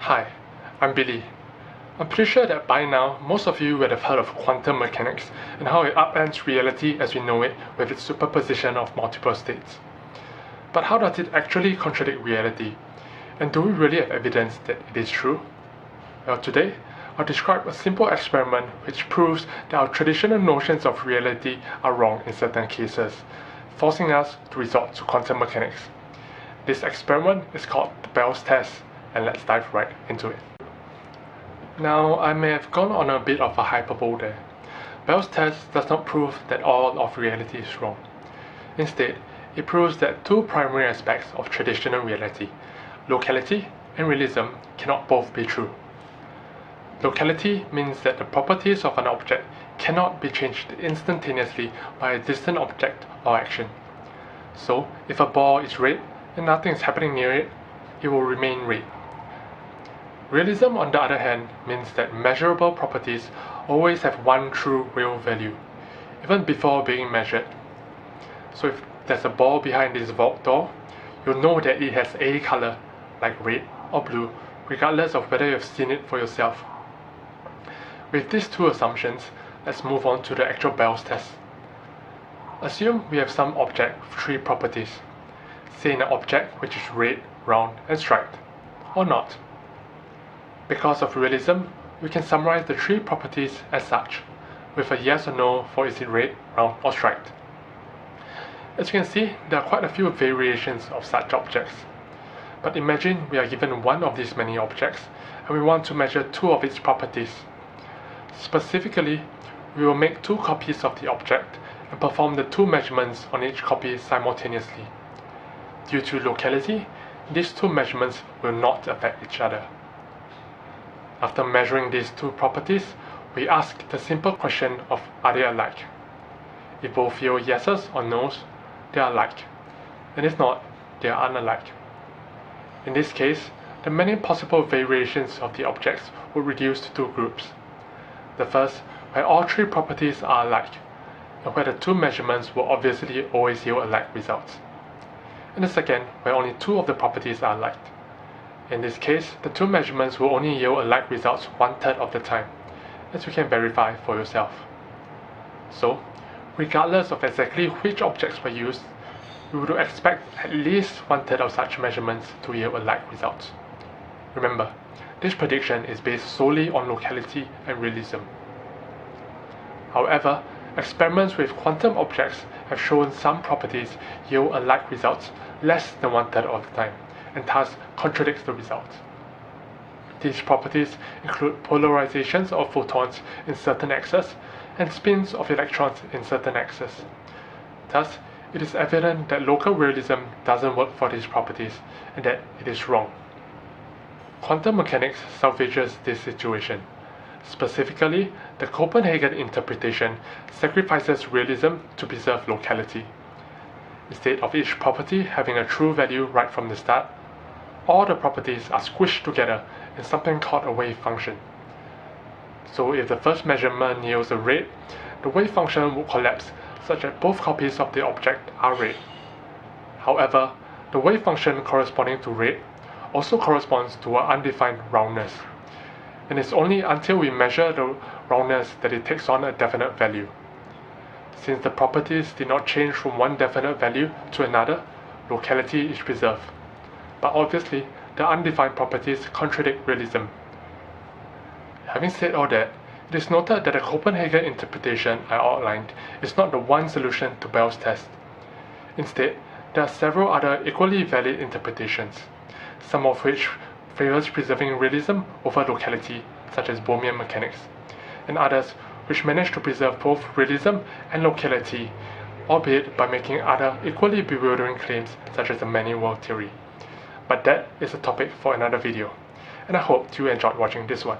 Hi, I'm Billy. I'm pretty sure that by now most of you would have heard of quantum mechanics and how it upends reality as we know it with its superposition of multiple states. But how does it actually contradict reality? And do we really have evidence that it is true? Well, today I'll describe a simple experiment which proves that our traditional notions of reality are wrong in certain cases, forcing us to resort to quantum mechanics. This experiment is called the Bell's test, and let's dive right into it. Now, I may have gone on a bit of a hyperbole there. Bell's test does not prove that all of reality is wrong. Instead, it proves that two primary aspects of traditional reality, locality and realism, cannot both be true. Locality means that the properties of an object cannot be changed instantaneously by a distant object or action. So, if a ball is red and nothing is happening near it, it will remain red. Realism, on the other hand, means that measurable properties always have one true real value, even before being measured. So if there's a ball behind this vault door, you'll know that it has a color, like red or blue, regardless of whether you've seen it for yourself. With these two assumptions, let's move on to the actual Bell's test. Assume we have some object with three properties, say an object which is red, round, and striped, or not. Because of realism, we can summarize the three properties as such, with a yes or no for is it red, round, or striped. As you can see, there are quite a few variations of such objects. But imagine we are given one of these many objects, and we want to measure two of its properties. Specifically, we will make two copies of the object and perform the two measurements on each copy simultaneously. Due to locality, these two measurements will not affect each other. After measuring these two properties, we ask the simple question of are they alike? If both yield yeses or nos, they are alike, and if not, they are unalike. In this case, the many possible variations of the objects would reduce to two groups. The first, where all three properties are alike, and where the two measurements will obviously always yield alike results. And the second, where only two of the properties are alike. In this case, the two measurements will only yield alike results 1/3 of the time, as you can verify for yourself. So, regardless of exactly which objects were used, we would expect at least 1/3 of such measurements to yield alike results. Remember, this prediction is based solely on locality and realism. However, experiments with quantum objects have shown some properties yield alike results less than 1/3 of the time, and thus contradicts the result. These properties include polarizations of photons in certain axes and spins of electrons in certain axes. Thus, it is evident that local realism doesn't work for these properties and that it is wrong. Quantum mechanics salvages this situation. Specifically, the Copenhagen interpretation sacrifices realism to preserve locality. Instead of each property having a true value right from the start, all the properties are squished together in something called a wave function. So if the first measurement yields a red, the wave function will collapse such that both copies of the object are red. However, the wave function corresponding to red also corresponds to an undefined roundness, and it's only until we measure the roundness that it takes on a definite value. Since the properties did not change from one definite value to another, locality is preserved. But obviously, the undefined properties contradict realism. Having said all that, it is noted that the Copenhagen interpretation I outlined is not the one solution to Bell's test. Instead, there are several other equally valid interpretations, some of which favors preserving realism over locality, such as Bohmian mechanics, and others which manage to preserve both realism and locality, albeit by making other equally bewildering claims such as the many world theory. But that is a topic for another video, and I hope you enjoyed watching this one.